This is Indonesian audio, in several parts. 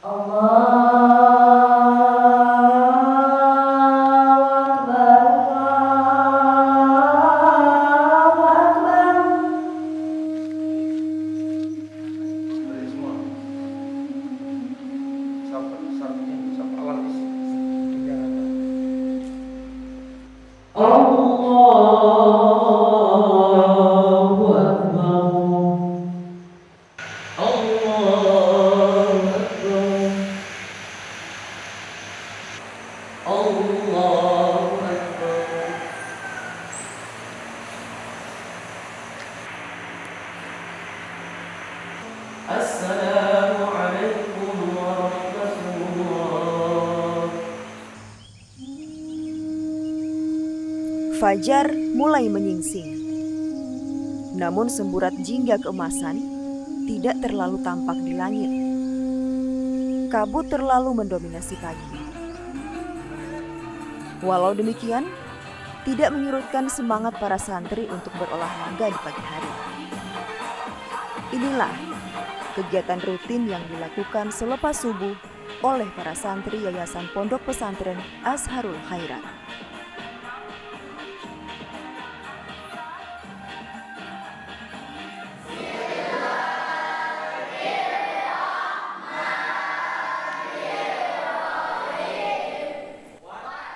Assalamualaikum warahmatullah. Fajar mulai menyingsing. Namun semburat jingga keemasan tidak terlalu tampak di langit. Kabut terlalu mendominasi pagi. Walau demikian, tidak menyurutkan semangat para santri untuk berolahraga di pagi hari. Inilah kegiatan rutin yang dilakukan selepas subuh oleh para santri Yayasan Pondok Pesantren Azharul Khairat.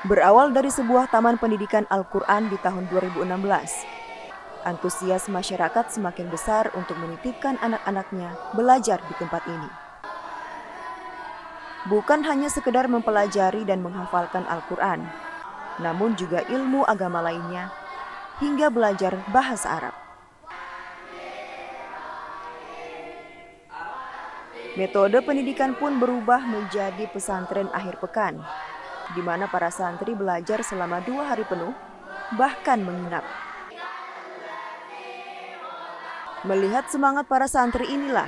Berawal dari sebuah taman pendidikan Al-Quran di tahun 2016, antusias masyarakat semakin besar untuk menitipkan anak-anaknya belajar di tempat ini. Bukan hanya sekedar mempelajari dan menghafalkan Al-Quran, namun juga ilmu agama lainnya, hingga belajar bahasa Arab. Metode pendidikan pun berubah menjadi pesantren akhir pekan, di mana para santri belajar selama 2 hari penuh, bahkan menginap. Melihat semangat para santri inilah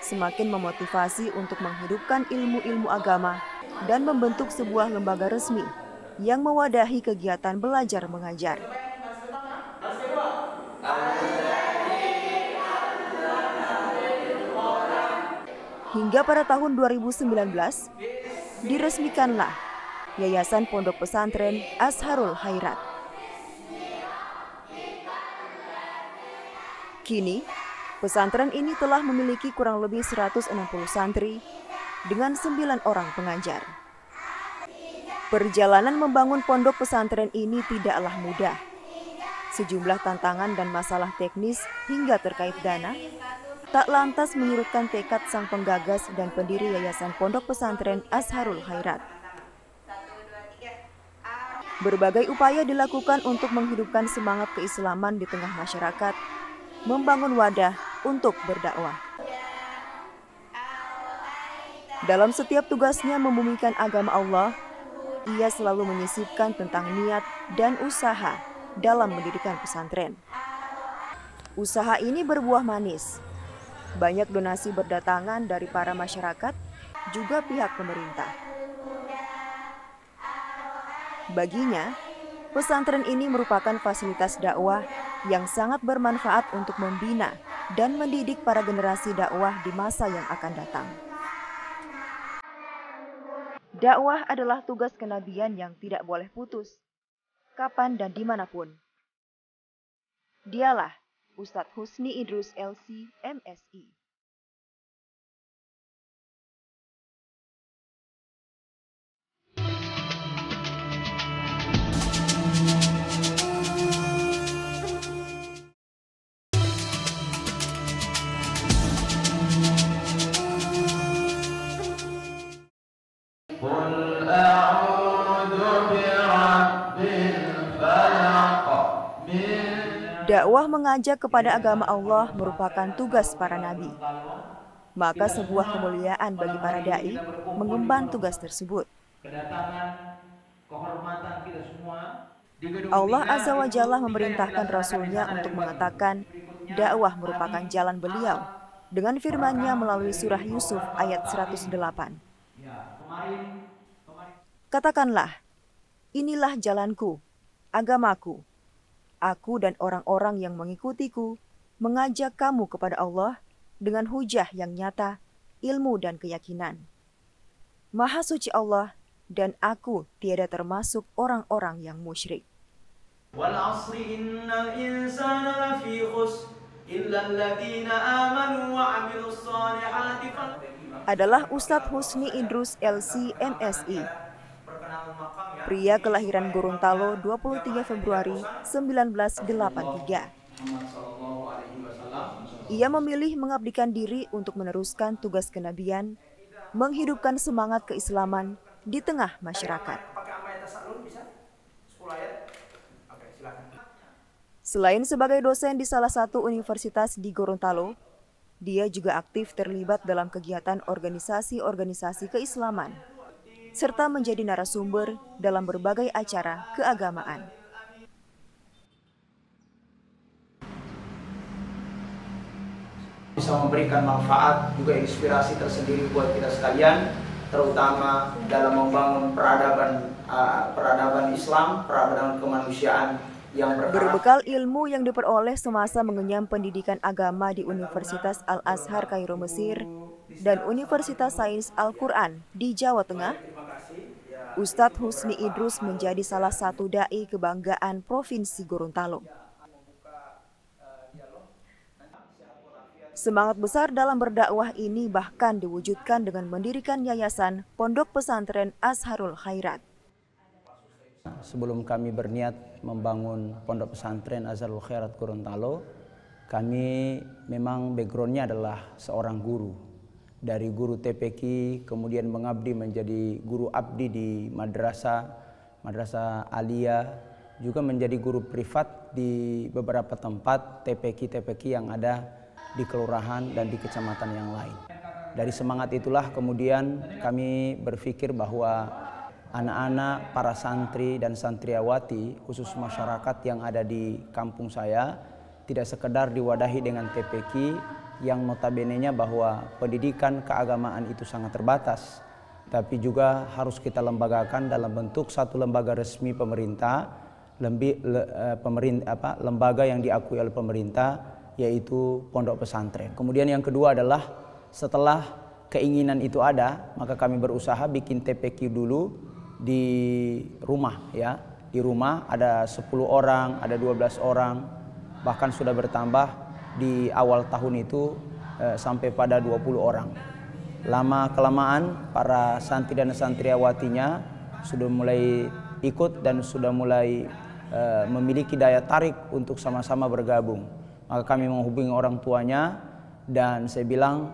semakin memotivasi untuk menghidupkan ilmu-ilmu agama dan membentuk sebuah lembaga resmi yang mewadahi kegiatan belajar mengajar. Hingga pada tahun 2019, diresmikanlah Yayasan Pondok Pesantren Azharul Khairat. Kini, pesantren ini telah memiliki kurang lebih 160 santri dengan 9 orang pengajar. Perjalanan membangun pondok pesantren ini tidaklah mudah. Sejumlah tantangan dan masalah teknis hingga terkait dana tak lantas menyurutkan tekad sang penggagas dan pendiri Yayasan Pondok Pesantren Azharul Khairat. Berbagai upaya dilakukan untuk menghidupkan semangat keislaman di tengah masyarakat, membangun wadah untuk berdakwah. Dalam setiap tugasnya membumikan agama Allah, ia selalu menyisipkan tentang niat dan usaha dalam mendirikan pesantren. Usaha ini berbuah manis. Banyak donasi berdatangan dari para masyarakat, juga pihak pemerintah. Baginya, pesantren ini merupakan fasilitas dakwah yang sangat bermanfaat untuk membina dan mendidik para generasi dakwah di masa yang akan datang. Dakwah adalah tugas kenabian yang tidak boleh putus, kapan dan dimanapun. Dialah Ustadz Husni Idrus LC, MSI. Dakwah mengajak kepada agama Allah merupakan tugas para nabi. Maka sebuah kemuliaan bagi para dai mengemban tugas tersebut. Allah Azza wa Jalla memerintahkan Rasulnya untuk mengatakan dakwah merupakan jalan beliau dengan firman-Nya melalui surah Yusuf ayat 108. Katakanlah, inilah jalanku, agamaku. Aku dan orang-orang yang mengikutiku mengajak kamu kepada Allah dengan hujah yang nyata, ilmu dan keyakinan. Maha suci Allah, dan aku tiada termasuk orang-orang yang musyrik. Wal 'ashri innal insana lafi khusr illa alladziina aamanu wa 'amilus shalihati. Adalah Ustadz Husni Idrus LC MSI. Pria kelahiran Gorontalo 23 Februari 1983. Ia memilih mengabdikan diri untuk meneruskan tugas kenabian, menghidupkan semangat keislaman di tengah masyarakat. Selain sebagai dosen di salah satu universitas di Gorontalo, dia juga aktif terlibat dalam kegiatan organisasi-organisasi keislaman, serta menjadi narasumber dalam berbagai acara keagamaan. Bisa memberikan manfaat, juga inspirasi tersendiri buat kita sekalian, terutama dalam membangun peradaban Islam, peradaban kemanusiaan yang berbekal ilmu yang diperoleh semasa mengenyam pendidikan agama di Universitas Al-Azhar Kairo Mesir dan Universitas Sains Al-Quran di Jawa Tengah, Ustadz Husni Idrus menjadi salah satu dai kebanggaan Provinsi Gorontalo. Semangat besar dalam berdakwah ini bahkan diwujudkan dengan mendirikan yayasan Pondok Pesantren Azharul Khairat. Sebelum kami berniat membangun Pondok Pesantren Azharul Khairat Gorontalo, kami memang backgroundnya adalah seorang guru. Dari guru TPQ kemudian mengabdi menjadi guru abdi di madrasah aliyah, juga menjadi guru privat di beberapa tempat TPQ yang ada di kelurahan dan di kecamatan yang lain. Dari semangat itulah kemudian kami berpikir bahwa anak-anak, para santri dan santriawati, khusus masyarakat yang ada di kampung saya, tidak sekedar diwadahi dengan TPQ yang notabene-nya bahwa pendidikan keagamaan itu sangat terbatas, tapi juga harus kita lembagakan dalam bentuk satu lembaga resmi pemerintah, lembaga yang diakui oleh pemerintah, yaitu pondok pesantren. Kemudian yang kedua adalah setelah keinginan itu ada, maka kami berusaha bikin TPQ dulu di rumah ya. Di rumah ada 10 orang, ada 12 orang, bahkan sudah bertambah di awal tahun itu sampai pada 20 orang. Lama kelamaan para santri dan santriawatinya sudah mulai ikut dan sudah mulai memiliki daya tarik untuk sama-sama bergabung. Maka kami menghubungi orang tuanya dan saya bilang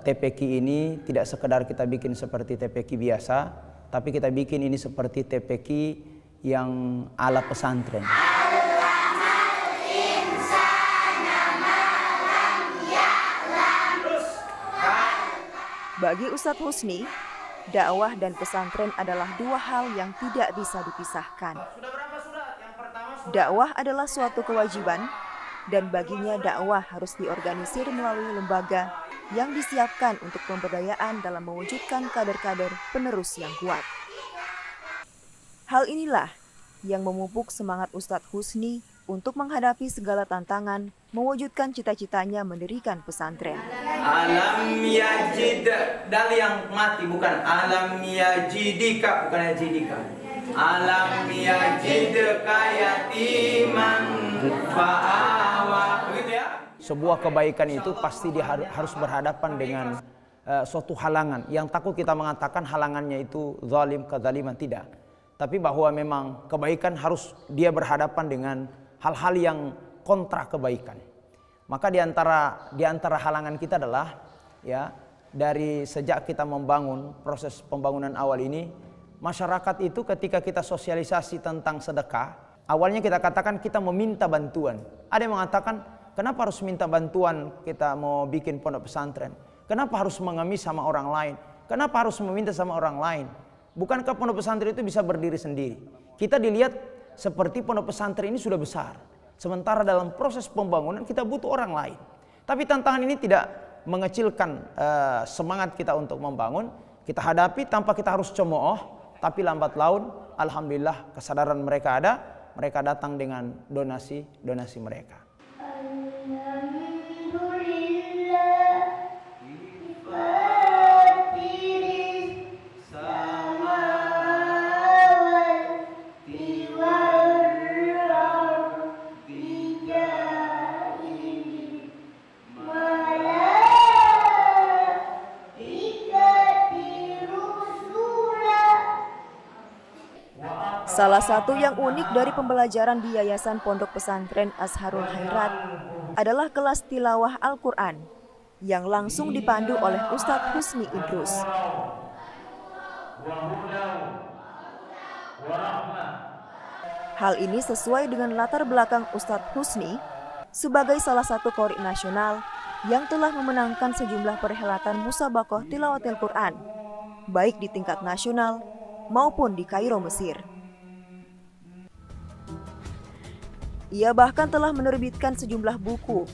TPQ ini tidak sekedar kita bikin seperti TPQ biasa, tapi kita bikin ini seperti TPQ yang ala pesantren. Bagi Ustadz Husni, dakwah dan pesantren adalah dua hal yang tidak bisa dipisahkan. Dakwah adalah suatu kewajiban, dan baginya dakwah harus diorganisir melalui lembaga yang disiapkan untuk pemberdayaan dalam mewujudkan kader-kader penerus yang kuat. Hal inilah yang memupuk semangat Ustadz Husni untuk menghadapi segala tantangan, mewujudkan cita-citanya mendirikan pesantren. Alam yajid, dal yang mati, bukan alam yajidika, bukan yajidika. Alam yajidka yatiman fa'awa. Begitu ya? Sebuah kebaikan itu pasti dia harus berhadapan dengan suatu halangan. Yang takut kita mengatakan halangannya itu zalim, kezaliman, tidak. Tapi bahwa memang kebaikan harus dia berhadapan dengan hal-hal yang kontra kebaikan. Maka di antara halangan kita adalah ya, dari sejak kita membangun proses pembangunan awal ini, masyarakat itu ketika kita sosialisasi tentang sedekah, awalnya kita katakan kita meminta bantuan. Ada yang mengatakan, kenapa harus minta bantuan kita mau bikin pondok pesantren? Kenapa harus mengemis sama orang lain? Kenapa harus meminta sama orang lain? Bukankah pondok pesantren itu bisa berdiri sendiri? Kita dilihat seperti pondok pesantren ini sudah besar. Sementara dalam proses pembangunan kita butuh orang lain. Tapi tantangan ini tidak mengecilkan semangat kita untuk membangun. Kita hadapi tanpa kita harus cemooh. Tapi lambat laun, alhamdulillah kesadaran mereka ada. Mereka datang dengan donasi mereka. Salah satu yang unik dari pembelajaran di Yayasan Pondok Pesantren Azharul Khairat adalah kelas tilawah Al-Quran yang langsung dipandu oleh Ustadz Husni Idrus. Hal ini sesuai dengan latar belakang Ustadz Husni sebagai salah satu qori nasional yang telah memenangkan sejumlah perhelatan musabaqah tilawatil Quran, baik di tingkat nasional maupun di Kairo, Mesir. Ia bahkan telah menerbitkan sejumlah buku,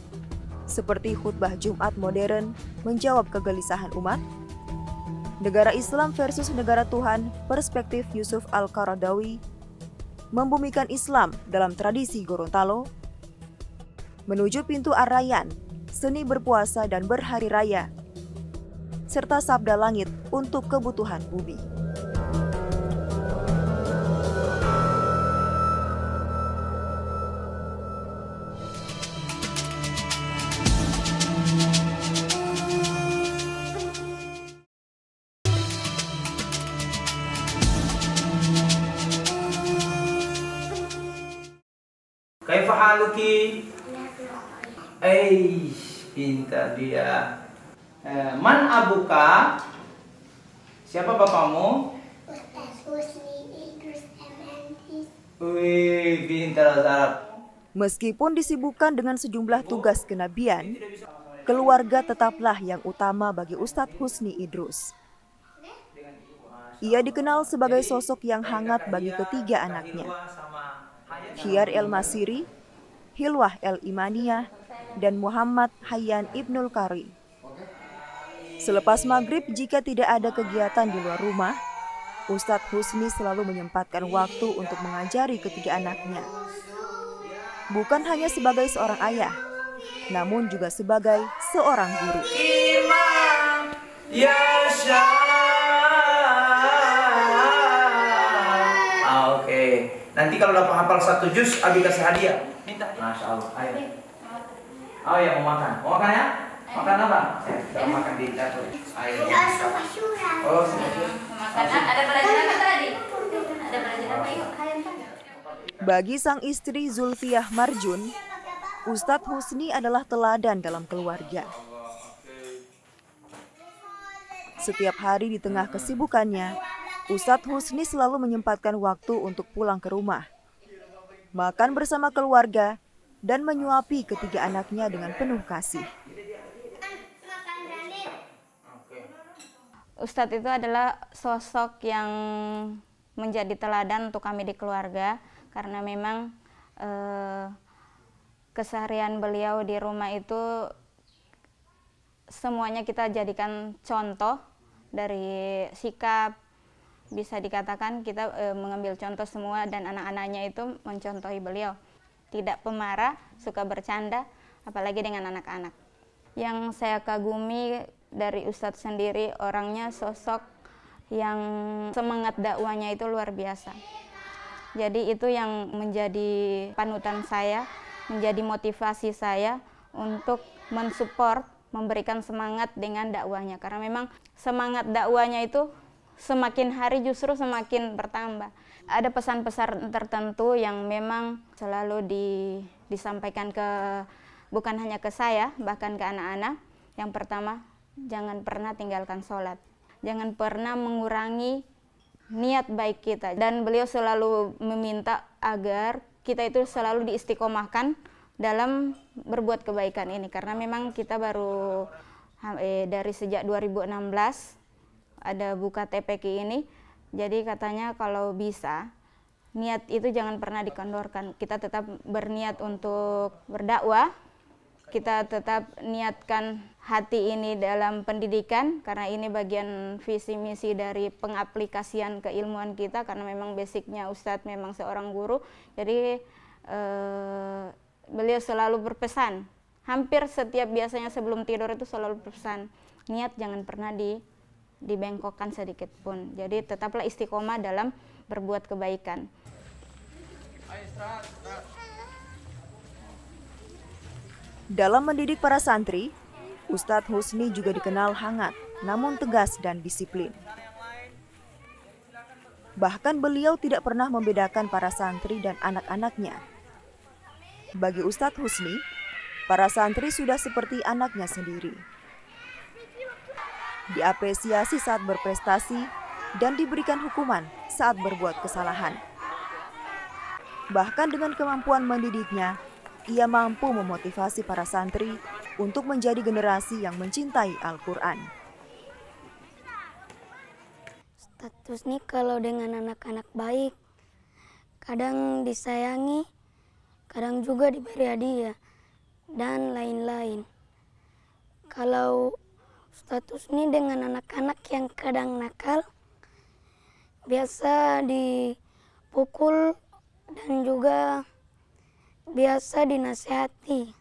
seperti Khutbah Jumat Modern Menjawab Kegelisahan Umat, Negara Islam versus Negara Tuhan Perspektif Yusuf Al-Qaradawi, Membumikan Islam dalam Tradisi Gorontalo, Menuju Pintu Ar-Rayyan, Seni Berpuasa dan Berhari Raya, serta Sabda Langit untuk Kebutuhan Bumi. Kaifa haluki? Pintar dia. Man abuka? Siapa bapakmu? Ustadz Husni Idrus MND. Wih, pintar Arab. Meskipun disibukkan dengan sejumlah tugas kenabian, keluarga tetaplah yang utama bagi Ustadz Husni Idrus. Ia dikenal sebagai sosok yang hangat bagi ketiga anaknya, Khiar El-Masiri, Hilwah El-Imaniyah, dan Muhammad Hayyan Ibnul Qari. Selepas maghrib, jika tidak ada kegiatan di luar rumah, Ustadz Husni selalu menyempatkan waktu untuk mengajari ketiga anaknya. Bukan hanya sebagai seorang ayah, namun juga sebagai seorang guru. Imam Yasha. Oke. Nanti kalau dapat hafal 1 juz, Abi kasih hadiah. Minta. Masya Allah. Ayo. Oh ya, mau makan. Mau makan ya? Makan apa? Kita makan di dapur. Ayo. Oh, Makanan ada pelajaran apa tadi? Ada pelajaran apa? Yuk, kalian. Bagi sang istri Zulfiah Marjun, Ustadz Husni adalah teladan dalam keluarga. Setiap hari di tengah kesibukannya, Ustadz Husni selalu menyempatkan waktu untuk pulang ke rumah, makan bersama keluarga, dan menyuapi ketiga anaknya dengan penuh kasih. Ustadz itu adalah sosok yang menjadi teladan untuk kami di keluarga, karena memang keseharian beliau di rumah itu semuanya kita jadikan contoh dari sikap. Bisa dikatakan kita mengambil contoh semua, dan anak-anaknya itu mencontohi beliau. Tidak pemarah, suka bercanda, apalagi dengan anak-anak. Yang saya kagumi dari Ustadz sendiri, orangnya sosok yang semangat dakwahnya itu luar biasa. Jadi itu yang menjadi panutan saya, menjadi motivasi saya untuk mensupport, memberikan semangat dengan dakwahnya. Karena memang semangat dakwahnya itu semakin hari justru semakin bertambah. Ada pesan-pesan tertentu yang memang selalu disampaikan bukan hanya ke saya, bahkan ke anak-anak. Yang pertama, jangan pernah tinggalkan sholat. Jangan pernah mengurangi niat baik kita. Dan beliau selalu meminta agar kita itu selalu diistiqomahkan dalam berbuat kebaikan ini. Karena memang kita baru dari sejak 2016 ada buka TPQ ini, jadi katanya kalau bisa niat itu jangan pernah dikendorkan. Kita tetap berniat untuk berdakwah, kita tetap niatkan hati ini dalam pendidikan, karena ini bagian visi misi dari pengaplikasian keilmuan kita, karena memang basicnya Ustadz memang seorang guru. Jadi beliau selalu berpesan, hampir setiap biasanya sebelum tidur itu selalu berpesan, niat jangan pernah dibengkokkan sedikit pun. Jadi tetaplah istiqomah dalam berbuat kebaikan. Dalam mendidik para santri, Ustadz Husni juga dikenal hangat, namun tegas dan disiplin. Bahkan beliau tidak pernah membedakan para santri dan anak-anaknya. Bagi Ustadz Husni, para santri sudah seperti anaknya sendiri. Diapresiasi saat berprestasi dan diberikan hukuman saat berbuat kesalahan. Bahkan dengan kemampuan mendidiknya, ia mampu memotivasi para santri untuk menjadi generasi yang mencintai Al-Quran. Ustadz Husni kalau dengan anak-anak baik, kadang disayangi, kadang juga diberi hadiah, dan lain-lain. Kalau Ustadz Husni dengan anak-anak yang kadang nakal, biasa dipukul dan juga biasa dinasehati.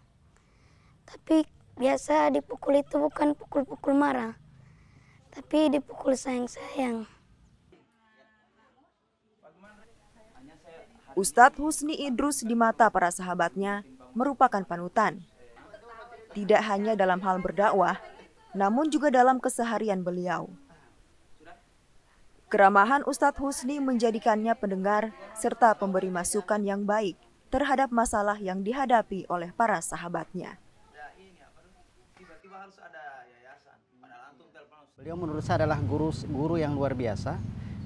Tapi biasa dipukul itu bukan pukul-pukul marah, tapi dipukul sayang-sayang. Ustadz Husni Idrus di mata para sahabatnya merupakan panutan. Tidak hanya dalam hal berdakwah, namun juga dalam keseharian beliau. Keramahan Ustadz Husni menjadikannya pendengar serta pemberi masukan yang baik terhadap masalah yang dihadapi oleh para sahabatnya. Beliau menurut saya adalah guru yang luar biasa,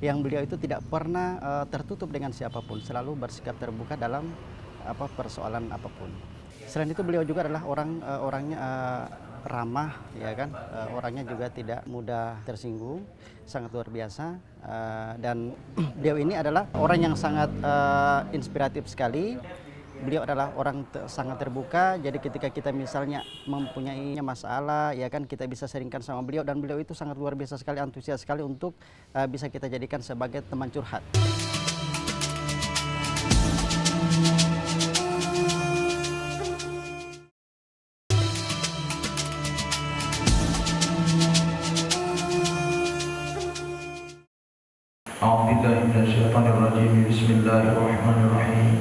yang beliau itu tidak pernah tertutup dengan siapapun, selalu bersikap terbuka dalam persoalan apapun. Selain itu beliau juga adalah orangnya ramah, ya kan, orangnya juga tidak mudah tersinggung, sangat luar biasa, dan beliau ini adalah orang yang sangat inspiratif sekali. Beliau adalah orang sangat terbuka, jadi ketika kita misalnya mempunyai masalah, ya kan, kita bisa sharingkan sama beliau, dan beliau itu sangat luar biasa sekali, antusias sekali untuk bisa kita jadikan sebagai teman curhat. Bismillahirrahmanirrahim.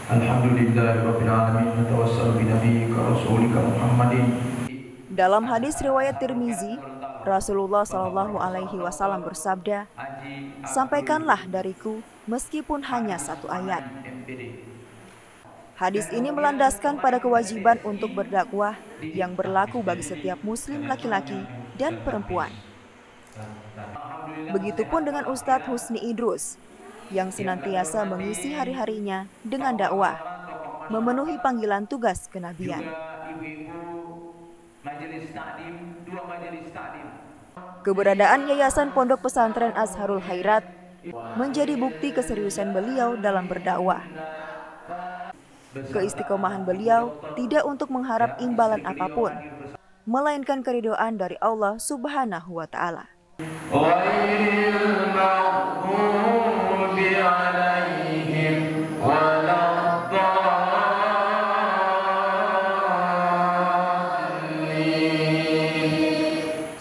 Alhamdulillahirabbil alamin wa tawassalu bi nabiyyika rasulika Muhammadin. Dalam hadis riwayat Tirmizi, Rasulullah Shallallahu Alaihi Wasallam bersabda, "Sampaikanlah dariku meskipun hanya satu ayat." Hadis ini melandaskan pada kewajiban untuk berdakwah yang berlaku bagi setiap muslim laki-laki dan perempuan. Begitupun dengan Ustadz Husni Idrus yang senantiasa mengisi hari-harinya dengan dakwah, memenuhi panggilan tugas kenabian. Keberadaan Yayasan Pondok Pesantren Azharul Khairat menjadi bukti keseriusan beliau dalam berdakwah. Keistiqomahan beliau tidak untuk mengharap imbalan apapun, melainkan keridhaan dari Allah Subhanahu wa Ta'ala.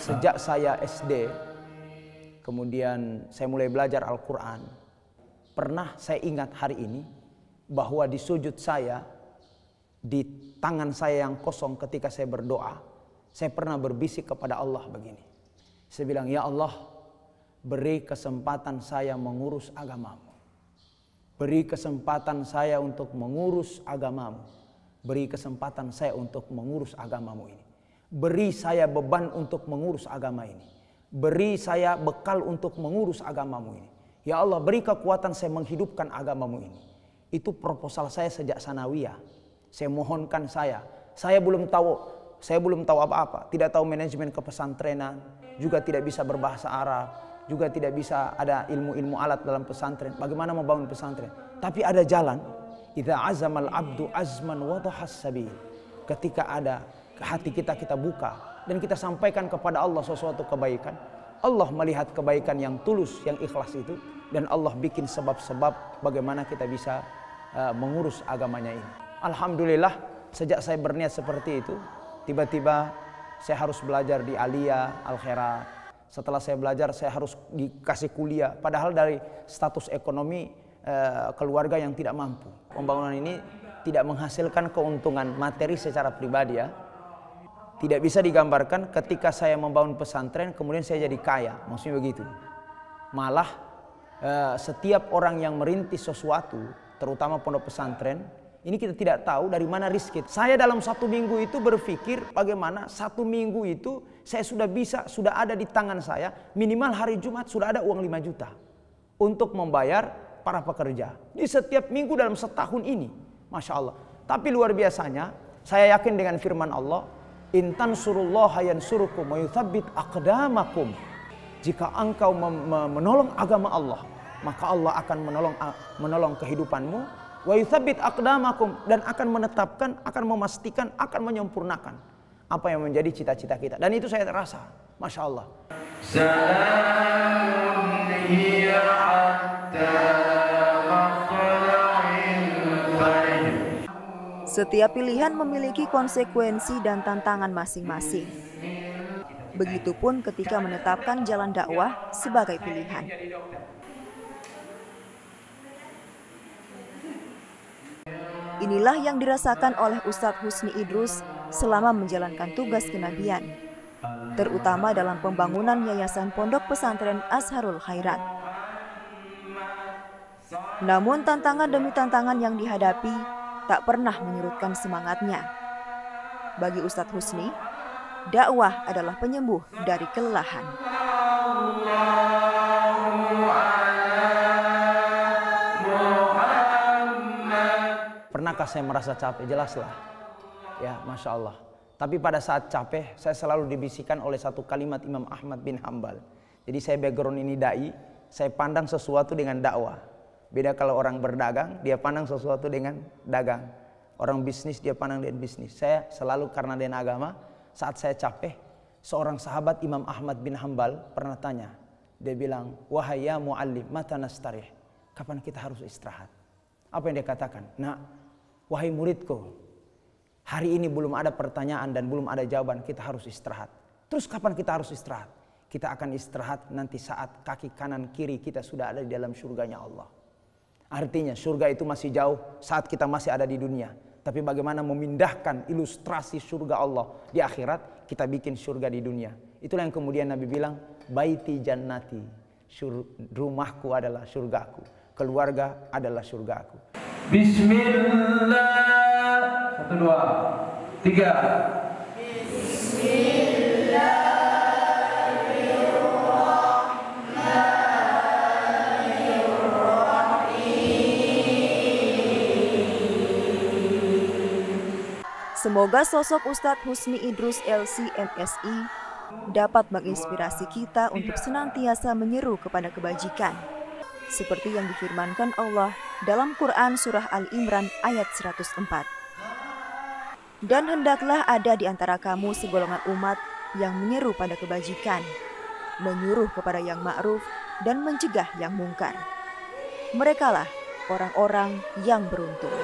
Sejak saya SD, kemudian saya mulai belajar Al-Quran, pernah saya ingat hari ini bahwa di sujud saya, di tangan saya yang kosong ketika saya berdoa, saya pernah berbisik kepada Allah begini. Saya bilang, "Ya Allah, beri kesempatan saya mengurus agamamu. Beri kesempatan saya untuk mengurus agamamu. Beri kesempatan saya untuk mengurus agamamu ini. Beri saya beban untuk mengurus agama ini. Beri saya bekal untuk mengurus agamamu ini. Ya Allah, beri kekuatan saya menghidupkan agamamu ini." Itu proposal saya sejak sanawiyah. Saya mohonkan saya belum tahu apa-apa, tidak tahu manajemen kepesantrenan, juga tidak bisa berbahasa Arab, juga tidak bisa ada ilmu-ilmu alat dalam pesantren. Bagaimana membangun pesantren? Tapi ada jalan. Idza azamal abdu azman wadahas sabil. Ketika ada hati kita buka dan kita sampaikan kepada Allah sesuatu kebaikan, Allah melihat kebaikan yang tulus, yang ikhlas itu, dan Allah bikin sebab-sebab bagaimana kita bisa mengurus agamanya ini. Alhamdulillah, sejak saya berniat seperti itu, tiba-tiba saya harus belajar di Aliyah, Al-Khairat. Setelah saya belajar, saya harus dikasih kuliah. Padahal dari status ekonomi keluarga yang tidak mampu. Pembangunan ini tidak menghasilkan keuntungan materi secara pribadi, ya. Tidak bisa digambarkan ketika saya membangun pesantren, kemudian saya jadi kaya. Maksudnya begitu. Malah Setiap orang yang merintis sesuatu, terutama pondok pesantren, ini kita tidak tahu dari mana rezeki. Saya dalam 1 minggu itu berpikir bagaimana 1 minggu itu saya sudah ada di tangan saya, minimal hari Jumat sudah ada uang 5 juta untuk membayar para pekerja. Di setiap minggu dalam setahun ini, Masya Allah. Tapi luar biasanya, saya yakin dengan firman Allah, in tansurullaha yansurukum wa yuthabbit aqdamakum. Jika engkau menolong agama Allah, maka Allah akan menolong kehidupanmu, wa yuthabbit aqdamakum, dan akan menetapkan, akan memastikan, akan menyempurnakan apa yang menjadi cita-cita kita. Dan itu saya terasa, Masya Allah. Salamun hiya hatta matla'il fajr. Setiap pilihan memiliki konsekuensi dan tantangan masing-masing. Begitupun ketika menetapkan jalan dakwah sebagai pilihan. Inilah yang dirasakan oleh Ustadz Husni Idrus selama menjalankan tugas kenabian, terutama dalam pembangunan Yayasan Pondok Pesantren Azharul Khairat. Namun tantangan demi tantangan yang dihadapi tak pernah menyurutkan semangatnya. Bagi Ustadz Husni, dakwah adalah penyembuh dari kelelahan. Pernahkah saya merasa capek? Jelaslah. Ya, Masya Allah. Tapi pada saat capek, saya selalu dibisikkan oleh satu kalimat Imam Ahmad bin Hambal. Jadi saya background ini dai, saya pandang sesuatu dengan dakwah. Beda kalau orang berdagang, dia pandang sesuatu dengan dagang. Orang bisnis, dia pandang dengan bisnis. Saya selalu karena dengan agama, saat saya capek, seorang sahabat Imam Ahmad bin Hambal pernah tanya. Dia bilang, wahai ya mu'allim, mata nastarih. Kapan kita harus istirahat? Apa yang dia katakan? Nah, wahai muridku, hari ini belum ada pertanyaan dan belum ada jawaban, kita harus istirahat. Terus kapan kita harus istirahat? Kita akan istirahat nanti saat kaki kanan kiri kita sudah ada di dalam surganya Allah. Artinya surga itu masih jauh saat kita masih ada di dunia. Tapi bagaimana memindahkan ilustrasi surga Allah di akhirat, kita bikin surga di dunia. Itulah yang kemudian Nabi bilang, baiti jannati, rumahku adalah surgaku, keluarga adalah surgaku. Bismillah. 1, 2, 3. Bismillah. Semoga sosok Ustadz Husni Idrus LC MSI dapat menginspirasi kita untuk senantiasa menyeru kepada kebajikan, seperti yang difirmankan Allah dalam Quran Surah Al-Imran ayat 104. Dan hendaklah ada di antara kamu segolongan umat yang menyeru pada kebajikan, menyuruh kepada yang ma'ruf dan mencegah yang mungkar. Merekalah orang-orang yang beruntung.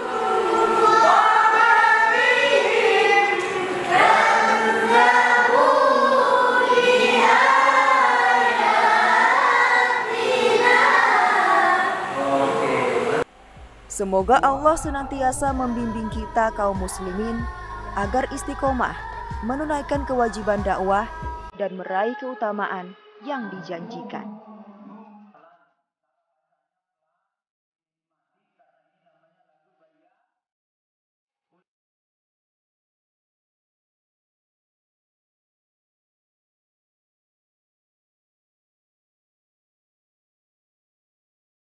Semoga Allah senantiasa membimbing kita kaum muslimin agar istiqomah menunaikan kewajiban dakwah dan meraih keutamaan yang dijanjikan.